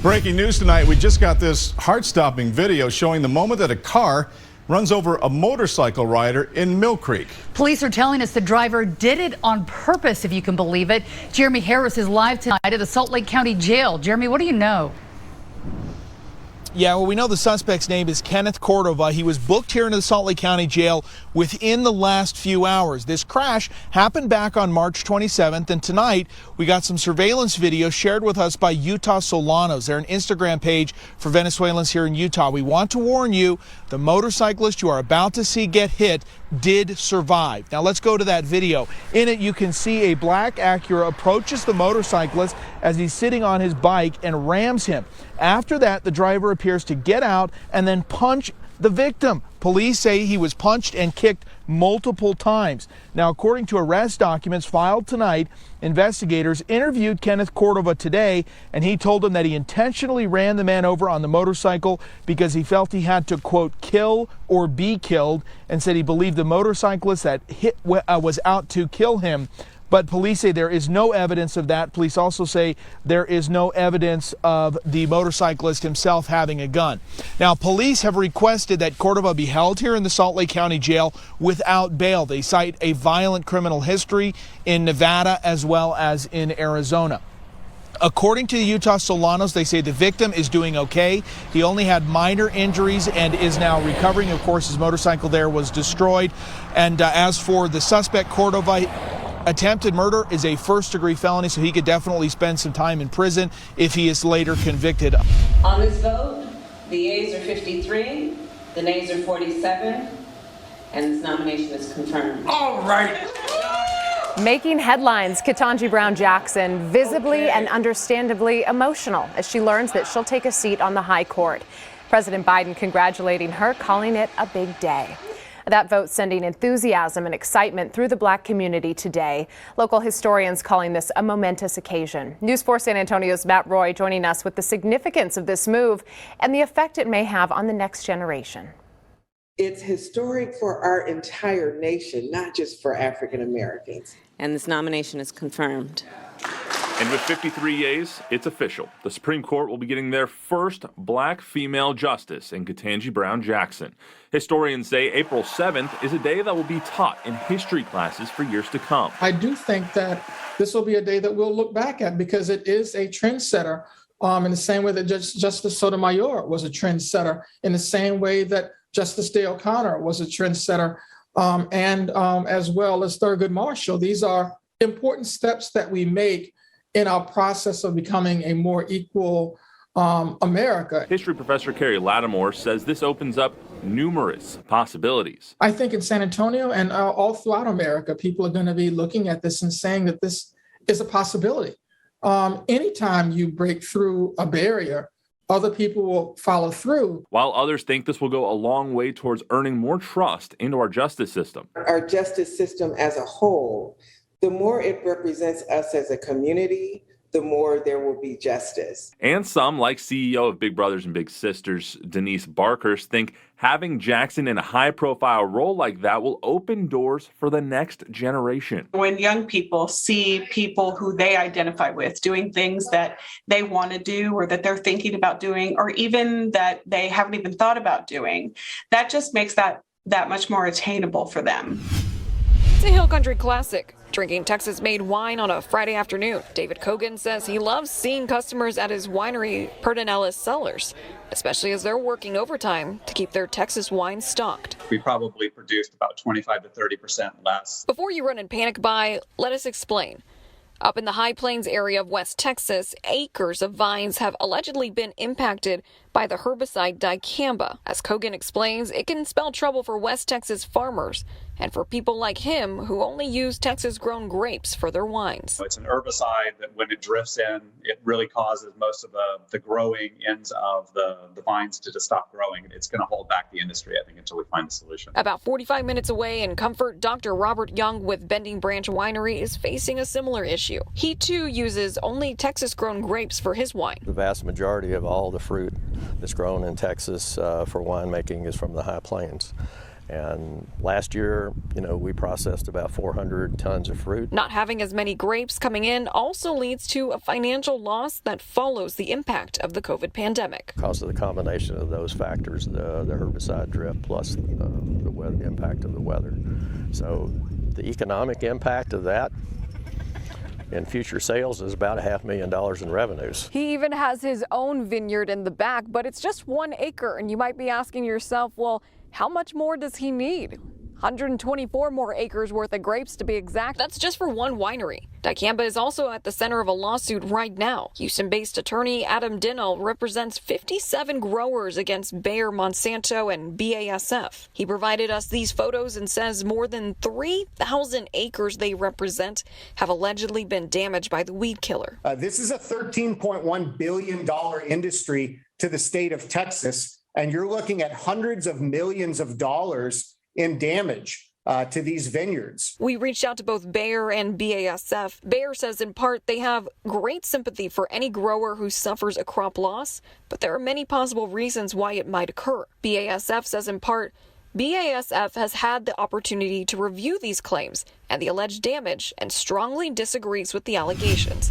Breaking news tonight, we just got this heart-stopping video showing the moment that a car runs over a motorcycle rider in Millcreek. Police are telling us the driver did it on purpose, if you can believe it. Jeremy Harris is live tonight at the Salt Lake County Jail. Jeremy, what do you know? Yeah, well, we know the suspect's name is Kenneth Cordova. He was booked here into the Salt Lake County Jail within the last few hours. This crash happened back on March 27th, and tonight we got some surveillance video shared with us by Utahzolanos. They're an Instagram page for Venezuelans here in Utah. We want to warn you, the motorcyclist you are about to see get hit did survive. Now let's go to that video. In it, you can see a black Acura approaches the motorcyclist as he's sitting on his bike and rams him. After that, the driver appears to get out and then punch the victim. Police say he was punched and kicked multiple times. Now, according to arrest documents filed tonight, investigators interviewed Kenneth Cordova today, and he told them that he intentionally ran the man over on the motorcycle because he felt he had to, quote, kill or be killed, and said he believed the motorcyclist that hit was out to kill him. But police say there is no evidence of that. Police also say there is no evidence of the motorcyclist himself having a gun. Now, police have requested that Cordova be held here in the Salt Lake County Jail without bail. They cite a violent criminal history in Nevada as well as in Arizona. According to the Utahzolanos, they say the victim is doing okay. He only had minor injuries and is now recovering. Of course, his motorcycle there was destroyed. And as for the suspect, Cordova, attempted murder is a first-degree felony, so he could definitely spend some time in prison if he is later convicted. On this vote, the yeas are 53, the nays are 47, and this nomination is confirmed. All right. Making headlines, Ketanji Brown Jackson visibly and understandably emotional as she learns that she'll take a seat on the high court. President Biden congratulating her, calling it a big day. That vote sending enthusiasm and excitement through the Black community today. Local historians calling this a momentous occasion. News 4 San Antonio's Matt Roy joining us with the significance of this move and the effect it may have on the next generation. It's historic for our entire nation, not just for African Americans. And this nomination is confirmed. And with 53 yeas, it's official. The Supreme Court will be getting their first black female justice in Ketanji Brown Jackson. Historians say April 7th is a day that will be taught in history classes for years to come. I do think that this will be a day that we'll look back at because it is a trendsetter in the same way that Justice Sotomayor was a trendsetter, in the same way that Justice Day O'Connor was a trendsetter, and as well as Thurgood Marshall. These are important steps that we make in our process of becoming a more equal America. History professor Carrie Lattimore says this opens up numerous possibilities. I think in San Antonio and all throughout America, people are going to be looking at this and saying that this is a possibility. Anytime you break through a barrier, other people will follow through. While others think this will go a long way towards earning more trust into our justice system. Our justice system as a whole, the more it represents us as a community, the more there will be justice. And some, like CEO of Big Brothers and Big Sisters, Denise Barkers, think having Jackson in a high-profile role like that will open doors for the next generation. When young people see people who they identify with doing things that they want to do or that they're thinking about doing, or even that they haven't even thought about doing, that just makes that much more attainable for them. It's a Hill Country classic. Drinking Texas-made wine on a Friday afternoon. David Kogan says he loves seeing customers at his winery, Pedernales Cellars, especially as they're working overtime to keep their Texas wine stocked. We probably produced about 25 to 30% less. Before you run and panic buy, let us explain. Up in the High Plains area of West Texas, acres of vines have allegedly been impacted by the herbicide dicamba. As Kogan explains, it can spell trouble for West Texas farmers and for people like him who only use Texas-grown grapes for their wines. It's an herbicide that when it drifts in, it really causes most of the growing ends of the vines to just stop growing. It's going to hold back the industry, I think, until we find a solution. About 45 minutes away in Comfort, Dr. Robert Young with Bending Branch Winery is facing a similar issue. He, too, uses only Texas-grown grapes for his wine. The vast majority of all the fruit that's grown in Texas for winemaking is from the High Plains. And last year, we processed about 400 tons of fruit. Not having as many grapes coming in also leads to a financial loss that follows the impact of the COVID pandemic. Because of the combination of those factors, the herbicide drift plus the weather, impact of the weather. So the economic impact of that in future sales is about $500,000 in revenues. He even has his own vineyard in the back, but it's just 1 acre. And you might be asking yourself, well, how much more does he need? 124 more acres worth of grapes to be exact. That's just for one winery. Dicamba is also at the center of a lawsuit right now. Houston-based attorney Adam Dinnell represents 57 growers against Bayer, Monsanto, and BASF. He provided us these photos and says more than 3,000 acres they represent have allegedly been damaged by the weed killer. This is a $13.1 billion industry to the state of Texas, and you're looking at hundreds of millions of dollars in damage to these vineyards. We reached out to both Bayer and BASF. Bayer says in part they have great sympathy for any grower who suffers a crop loss, but there are many possible reasons why it might occur. BASF says in part, BASF has had the opportunity to review these claims and the alleged damage and strongly disagrees with the allegations.